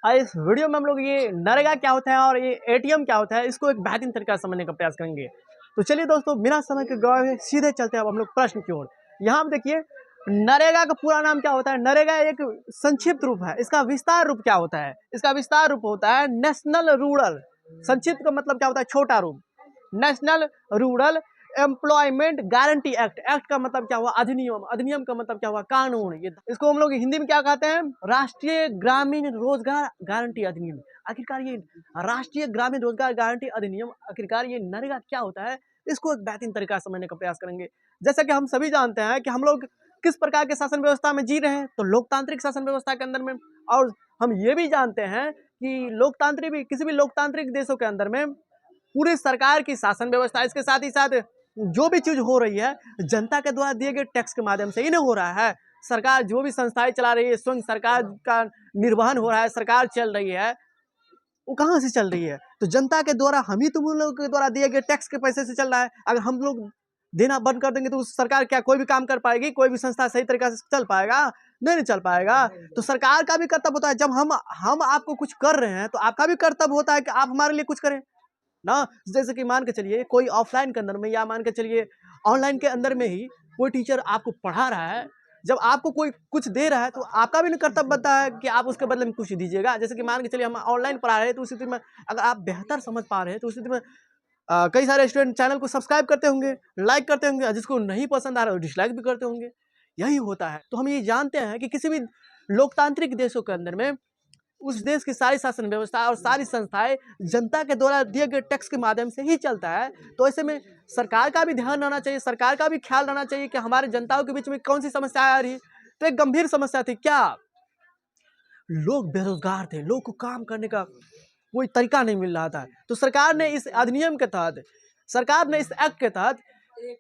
इस वीडियो में हम लोग ये नरेगा क्या होता है और ये एटीएम क्या होता है, इसको एक बेहतरीन तरीका से समझने का प्रयास करेंगे। तो चलिए दोस्तों, बिना समय के गवाए सीधे चलते हैं अब हम लोग प्रश्न की ओर। यहाँ आप देखिए, नरेगा का पूरा नाम क्या होता है। नरेगा एक संक्षिप्त रूप है। इसका विस्तार रूप क्या होता है? इसका विस्तार रूप होता है नेशनल रूरल। संक्षिप्त का मतलब क्या होता है? छोटा रूप। National rural employment guarantee act. Act का मतलब क्या हुआ? अधिनियम। अधिनियम का मतलब क्या हुआ? कानून। ये इसको हम लोग हिंदी में क्या कहते हैं? राष्ट्रीय ग्रामीण रोजगार गारंटी अधिनियम। आखिरकार ये राष्ट्रीय ग्रामीण रोजगार गारंटी अधिनियम, आखिरकार ये नरेगा क्या होता है, इसको एक बेहतरीन तरीका से समझने का प्रयास करेंगे। जैसा कि हम सभी जानते हैं कि हम लोग किस प्रकार के शासन व्यवस्था में जी रहे हैं, तो लोकतांत्रिक शासन व्यवस्था के अंदर में। और हम ये भी जानते हैं कि लोकतांत्रिक भी, किसी भी लोकतांत्रिक देशों के अंदर में पूरी सरकार की शासन व्यवस्था, इसके साथ ही साथ जो भी चीज हो रही है जनता के द्वारा दिए गए टैक्स के माध्यम से ही नहीं हो रहा है। सरकार जो भी संस्थाएं चला रही है, स्वयं सरकार का निर्वहन हो रहा है, सरकार चल रही है, वो कहाँ से चल रही है? तो जनता के द्वारा, हम ही तुम लोग के द्वारा दिए गए टैक्स के पैसे से चल रहा है। अगर हम लोग देना बंद कर देंगे तो सरकार क्या कोई भी काम कर पाएगी? कोई भी संस्था सही तरीका से चल पाएगा? नहीं चल पाएगा। तो सरकार का भी कर्तव्य होता है, जब हम आपको कुछ कर रहे हैं तो आपका भी कर्तव्य होता है कि आप हमारे लिए कुछ करें ना। जैसे कि मान के चलिए कोई ऑफलाइन के अंदर में, या मान के चलिए ऑनलाइन के अंदर में ही कोई टीचर आपको पढ़ा रहा है, जब आपको कोई कुछ दे रहा है तो आपका भी कर्तव्य बनता है कि आप उसके बदले में कुछ दीजिएगा। जैसे कि मान के चलिए हम ऑनलाइन पढ़ा रहे हैं, तो उस स्थिति में अगर आप बेहतर समझ पा रहे हैं तो उस स्थिति में कई सारे स्टूडेंट चैनल को सब्सक्राइब करते होंगे, लाइक करते होंगे, जिसको नहीं पसंद आ रहा है डिसलाइक भी करते होंगे। यही होता है। तो हम ये जानते हैं कि किसी भी लोकतांत्रिक देशों के अंदर में उस देश की सारी शासन व्यवस्था और सारी संस्थाएं जनता के द्वारा दिए गए टैक्स के माध्यम से ही चलता है। तो ऐसे में सरकार का भी ध्यान रहना चाहिए, सरकार का भी ख्याल रहना चाहिए कि हमारे जनताओं के बीच में कौन सी समस्या आ रही है। तो एक गंभीर समस्या थी क्या? लोग बेरोजगार थे, लोग को काम करने का कोई तरीका नहीं मिल रहा था। तो सरकार ने इस अधिनियम के तहत, सरकार ने इस एक्ट के तहत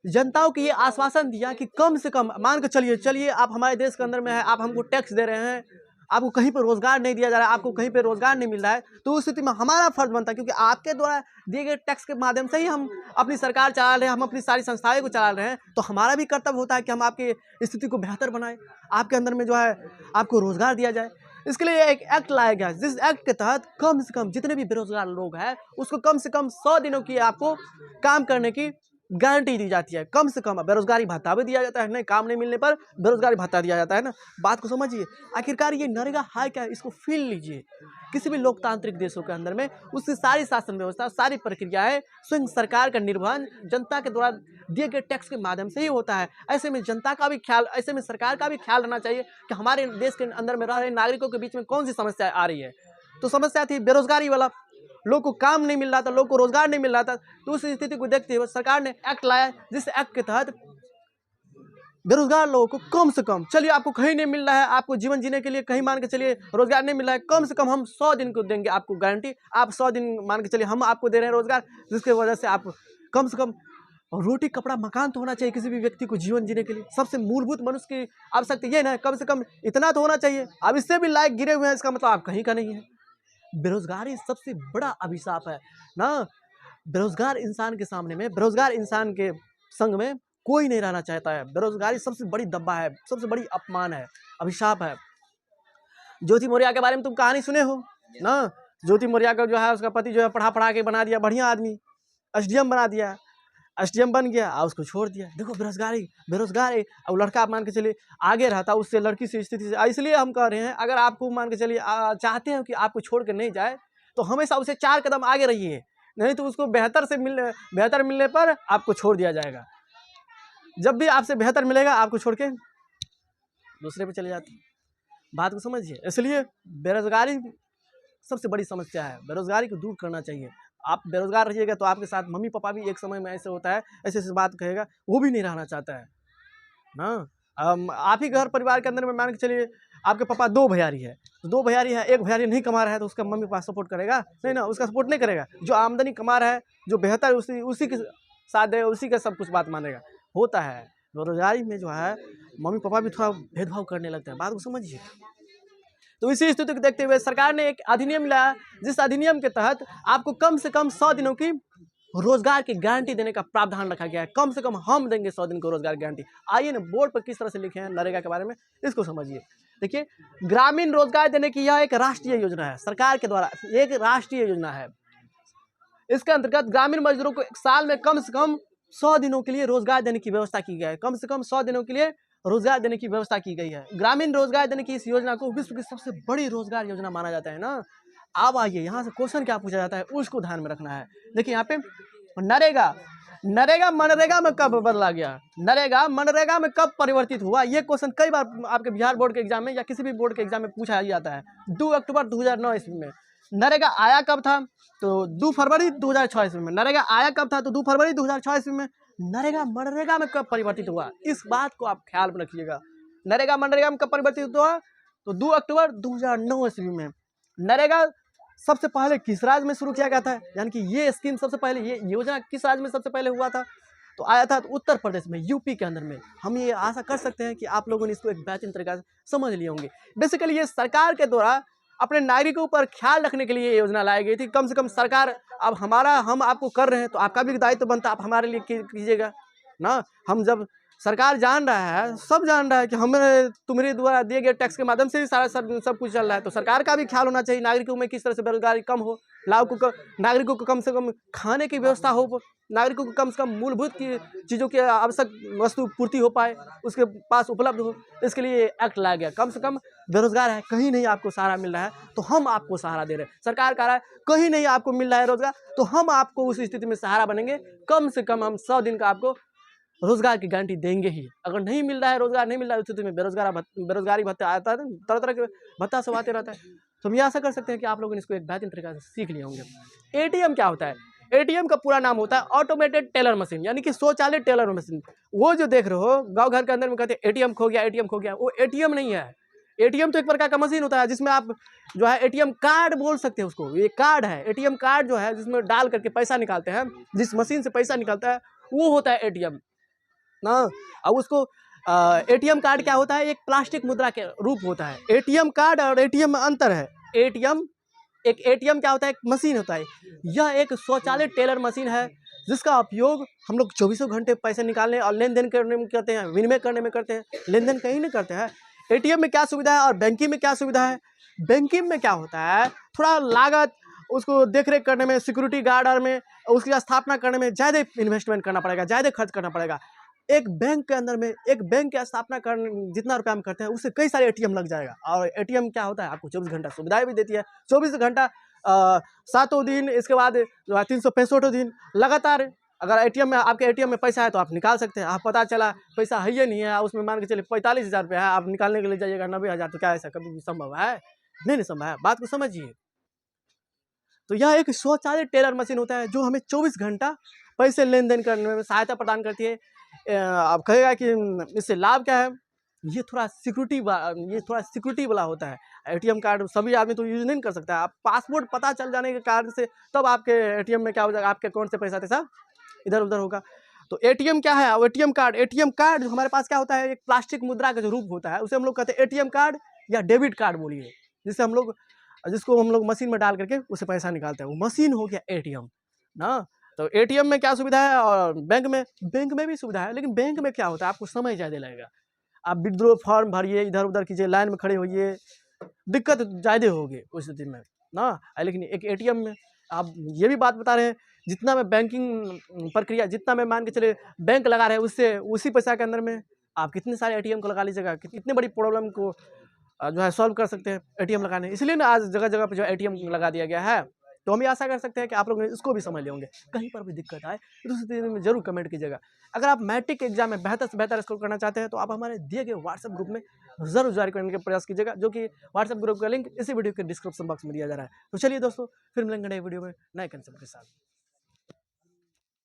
जनताओं को ये आश्वासन दिया कि कम से कम मान के चलिए आप हमारे देश के अंदर में है, आप हमको टैक्स दे रहे हैं, आपको कहीं पर रोजगार नहीं दिया जा रहा है, आपको कहीं पर रोजगार नहीं मिल रहा है, तो उस स्थिति में हमारा फर्ज बनता है, क्योंकि आपके द्वारा दिए गए टैक्स के माध्यम से ही हम अपनी सरकार चला रहे हैं, हम अपनी सारी संस्थाएं को चला रहे हैं। तो हमारा भी कर्तव्य होता है कि हम आपकी स्थिति को बेहतर बनाएं, आपके अंदर में जो है आपको रोजगार दिया जाए। इसके लिए एक एक्ट लाया गया, जिस एक्ट के तहत कम से कम जितने भी बेरोजगार लोग हैं उसको कम से कम 100 दिनों की आपको काम करने की गारंटी दी जाती है। कम से कम बेरोजगारी भत्ता भी दिया जाता है, नहीं काम नहीं मिलने पर बेरोजगारी भत्ता दिया जाता है ना। बात को समझिए। आखिरकार ये नरेगा है क्या, इसको फील लीजिए। किसी भी लोकतांत्रिक देशों के अंदर में उसकी सारी शासन व्यवस्था, सारी प्रक्रियाएं स्वयं सरकार का निर्वहन जनता के द्वारा दिए गए टैक्स के माध्यम से ही होता है। ऐसे में जनता का भी ख्याल, ऐसे में सरकार का भी ख्याल रहना चाहिए कि हमारे देश के अंदर में रह रहे नागरिकों के बीच में कौन सी समस्या आ रही है। तो समस्या थी बेरोजगारी वाला, लोग को काम नहीं मिल रहा था, लोग को रोजगार नहीं मिल रहा था। तो उस स्थिति को देखते हुए सरकार ने एक्ट लाया, जिस एक्ट के तहत बेरोजगार लोगों को कम से कम, चलिए आपको कहीं नहीं मिल रहा है, आपको जीवन जीने के लिए कहीं मान के चलिए रोजगार नहीं मिल रहा है, कम से कम हम 100 दिन को देंगे आपको गारंटी। आप 100 दिन मान के चलिए हम आपको दे रहे हैं रोजगार, जिसकी वजह से आप कम से कम रोटी कपड़ा मकान तो होना चाहिए किसी भी व्यक्ति को जीवन जीने के लिए। सबसे मूलभूत मनुष्य की आवश्यकता ये ना, कम से कम इतना तो होना चाहिए। अब इससे भी लायक गिरे हुए हैं, इसका मतलब आप कहीं का नहीं है। बेरोजगारी सबसे बड़ा अभिशाप है ना। बेरोजगार इंसान के सामने में, बेरोजगार इंसान के संग में कोई नहीं रहना चाहता है। बेरोजगारी सबसे बड़ी दब्बा है, सबसे बड़ी अपमान है, अभिशाप है। ज्योति मौर्य के बारे में तुम कहानी सुने हो ना। ज्योति मौर्य का जो है उसका पति जो है पढ़ा के बना दिया बढ़िया आदमी, एसडीएम बना दिया, एसडीएम बन गया और उसको छोड़ दिया। देखो बेरोजगार है। और लड़का मान के चलिए आगे रहता उससे, लड़की से स्थिति से। इसलिए हम कह रहे हैं, अगर आपको मान के चलिए चाहते हैं कि आपको छोड़ के नहीं जाए, तो हमेशा उसे 4 कदम आगे रहिए, नहीं तो उसको बेहतर मिलने पर आपको छोड़ दिया जाएगा। जब भी आपसे बेहतर मिलेगा आपको छोड़ के दूसरे पे चले जाते हैं। बात को समझिए। इसलिए बेरोजगारी सबसे बड़ी समस्या है, बेरोजगारी को दूर करना चाहिए। आप बेरोजगार रहिएगा तो आपके साथ मम्मी पापा भी एक समय में ऐसे होता है, ऐसे बात कहेगा, वो भी नहीं रहना चाहता है ना। आप ही घर परिवार के अंदर में मान के चलिए आपके पापा 2 भैयारी है, तो 2 भैयारी है, एक भैयारी नहीं कमा रहा है तो उसका मम्मी पापा सपोर्ट करेगा? नहीं ना, उसका सपोर्ट नहीं करेगा। जो आमदनी कमा रहा है, जो बेहतर उसी के साथ देगा, उसी का सब कुछ बात मानेगा। होता है बेरोजगारी में जो है मम्मी पापा भी थोड़ा भेदभाव करने लगते हैं। बात को समझिए। तो इसी स्थिति को देखते हुए सरकार ने एक अधिनियम लाया, जिस अधिनियम के तहत आपको कम से कम 100 दिनों की रोजगार की गारंटी देने का प्रावधान रखा गया है। कम से कम हम देंगे 100 दिन को रोजगार गारंटी। आइए ना बोर्ड पर किस तरह से लिखे हैं नरेगा के बारे में, इसको समझिए। देखिए, ग्रामीण रोजगार देने की यह एक राष्ट्रीय योजना है, सरकार के द्वारा एक राष्ट्रीय योजना है। इसके अंतर्गत ग्रामीण मजदूरों को एक साल में कम से कम 100 दिनों के लिए रोजगार देने की व्यवस्था की गई है। कम से कम 100 दिनों के लिए रोजगार देने की व्यवस्था की गई है। ग्रामीण रोजगार देने की इस योजना को विश्व की सबसे बड़ी रोजगार योजना माना जाता है ना। अब आइए यहाँ से क्वेश्चन क्या पूछा जाता है उसको ध्यान में रखना है। देखिए यहाँ पे नरेगा, नरेगा मनरेगा में कब बदला गया, नरेगा मनरेगा में कब परिवर्तित हुआ, ये क्वेश्चन कई बार आपके बिहार बोर्ड के एग्जाम में या किसी भी बोर्ड के एग्जाम में पूछा जाता है। 2 अक्टूबर 2009 ईस्वी में नरेगा आया कब था, तो 2 फरवरी 2006 ईस्वी में। नरेगा आया कब था, तो 2 फरवरी 2006 ईस्वी में। नरेगा मनरेगा में कब परिवर्तित हुआ, इस बात को आप ख्याल में रखिएगा। नरेगा मनरेगा में कब परिवर्तित हुआ, तो 2 अक्टूबर 2009 ईस्वी में। नरेगा सबसे पहले किस राज्य में शुरू किया गया था, यानी कि ये स्कीम सबसे पहले, ये योजना किस राज्य में सबसे पहले हुआ था, तो आया था तो उत्तर प्रदेश में, यूपी के अंदर में। हम ये आशा कर सकते हैं कि आप लोगों ने इसको एक बेहतरीन तरीके से समझ लिए होंगे। बेसिकली ये सरकार के द्वारा अपने नागरिकों पर ख्याल रखने के लिए ये योजना लाई गई थी। कम से कम सरकार, अब हम आपको कर रहे हैं तो आपका भी दायित्व बनता है, आप हमारे लिए कीजिएगा ना। हम जब सरकार जान रहा है, सब जान रहा है कि हमें तुम्हारे द्वारा दिए गए टैक्स के माध्यम से ही सारा सब कुछ चल रहा है, तो सरकार का भी ख्याल होना चाहिए नागरिकों में किस तरह से बेरोजगारी कम हो, नागरिकों को कम से कम खाने की व्यवस्था हो, नागरिकों को कम से कम मूलभूत की चीज़ों की आवश्यक वस्तु पूर्ति हो पाए, उसके पास उपलब्ध हो। इसके लिए एक्ट लाया गया। कम से कम बेरोजगार है, कहीं नहीं आपको सहारा मिल रहा है तो हम आपको सहारा दे रहे हैं। सरकार कह रहा है कहीं नहीं आपको मिल रहा है रोजगार, तो हम आपको उस स्थिति में सहारा बनेंगे। कम से कम हम 100 दिन का आपको रोजगार की गारंटी देंगे ही। अगर नहीं मिल रहा है, रोजगार नहीं मिल रहा है, उस स्थिति में बेरोजगारी भत्ता आता है, तरह तरह के भत्ता सब आते रहता है। तो हम ये आशा कर सकते हैं कि आप लोगों ने इसको एक बेहतरीन तरीके से सीख लिए होंगे। एटीएम क्या होता है, एटीएम का पूरा नाम होता है ऑटोमेटेड टेलर मशीन, यानी कि स्वचालित टेलर मशीन। वो जो देख रहे हो गाँव घर के अंदर में कहते हैं एटीएम खो गया, एटीएम खो गया, वो एटीएम नहीं है। एटीएम तो एक प्रकार का मशीन होता है जिसमें आप जो है एटीएम कार्ड बोल सकते हैं उसको, ये कार्ड है। एटीएम कार्ड जो है जिसमें डाल करके पैसा निकालते हैं, जिस मशीन से पैसा निकलता है वो होता है एटीएम ना। अब उसको एटीएम कार्ड क्या होता है, एक प्लास्टिक मुद्रा के रूप होता है। एटीएम कार्ड और एटीएम में अंतर है। एटीएम क्या होता है, एक मशीन होता है। यह एक स्वचालित टेलर मशीन है जिसका उपयोग हम लोग 24 घंटे पैसे निकालने और लेन देन करने में करते हैं, विनिमय करने में करते हैं, लेन देन कहीं नहीं करते हैं। एटीएम में क्या सुविधा है और बैंकिंग में क्या सुविधा है। बैंकिंग में क्या होता है, थोड़ा लागत, उसको देख रेख करने में, सिक्योरिटी गार्ड और में उसकी स्थापना करने में ज़्यादा इन्वेस्टमेंट करना पड़ेगा, ज़्यादा खर्च करना पड़ेगा। एक बैंक के अंदर में एक बैंक की स्थापना करने जितना रुपया हम करते हैं उससे कई सारे एटीएम लग जाएगा। और एटीएम क्या होता है, आपको 24 घंटा सुविधाएं भी देती है। 24 घंटा 7 दिन, इसके बाद जो है 365 दिन लगातार अगर एटीएम में, आपके एटीएम में पैसा है तो आप निकाल सकते हैं। आप पता चला पैसा है ही नहीं है, उसमें मान के चलिए 45,000 रुपया है, आप निकालने के लिए जाइएगा 90,000, तो क्या ऐसा कभी भी संभव है? नहीं संभव है। बात को समझिए। तो यह एक स्वचालित टेलर मशीन होता है जो हमें 24 घंटा पैसे लेन देन करने में सहायता प्रदान करती है। आप कहेगा कि इससे लाभ क्या है, ये थोड़ा सिक्योरिटी वाला होता है। एटीएम कार्ड सभी आदमी तो यूज नहीं कर सकता है। आप पासवर्ड पता चल जाने के कारण से तब आपके एटीएम में क्या हो जाएगा, आपके अकाउंट से पैसा तैसा इधर उधर होगा। तो एटीएम क्या है, एटीएम कार्ड जो हमारे पास क्या होता है, एक प्लास्टिक मुद्रा का जो रूप होता है उसे हम लोग कहते हैं एटीएम कार्ड या डेबिट कार्ड बोलिए, जिसको हम लोग मशीन में डाल करके उसे पैसा निकालते हैं। वो मशीन हो गया एटीएम ना। तो एटीएम में क्या सुविधा है और बैंक में भी सुविधा है, लेकिन बैंक में क्या होता है, आपको समय ज़्यादा लगेगा। आप विड्रॉ फॉर्म भरिए, इधर उधर कीजिए, लाइन में खड़े होइए, दिक्कत ज़्यादा होगी उस स्थिति में ना। लेकिन एक एटीएम में आप ये भी बात बता रहे हैं, जितना में बैंकिंग प्रक्रिया, जितना में मान के चले बैंक लगा रहे हैं, उससे उसी पैसा के अंदर में आप कितने सारे एटीएम को लगा लीजिएगा, कितनी बड़ी प्रॉब्लम को जो है सॉल्व कर सकते हैं एटीएम लगाने। इसलिए ना आज जगह जगह पे जो एटीएम लगा दिया गया है। तो हम ये आशा कर सकते हैं कि आप लोग इसको भी समझ लेंगे। कहीं पर भी दिक्कत आए तो उस स्थिति में जरूर कमेंट कीजिएगा। अगर आप मैट्रिक एग्जाम में बेहतर से बेहतर स्कोर करना चाहते हैं तो आप हमारे दिए गए व्हाट्सएप ग्रुप में जरूर ज्वाइन करने का प्रयास कीजिएगा, जो कि व्हाट्सएप ग्रुप का लिंक इसी वीडियो के डिस्क्रिप्शन बॉक्स में दिया जा रहा है। तो चलिए दोस्तों, फिर मिलेंगे नए वीडियो में नए कंसेप्ट के साथ।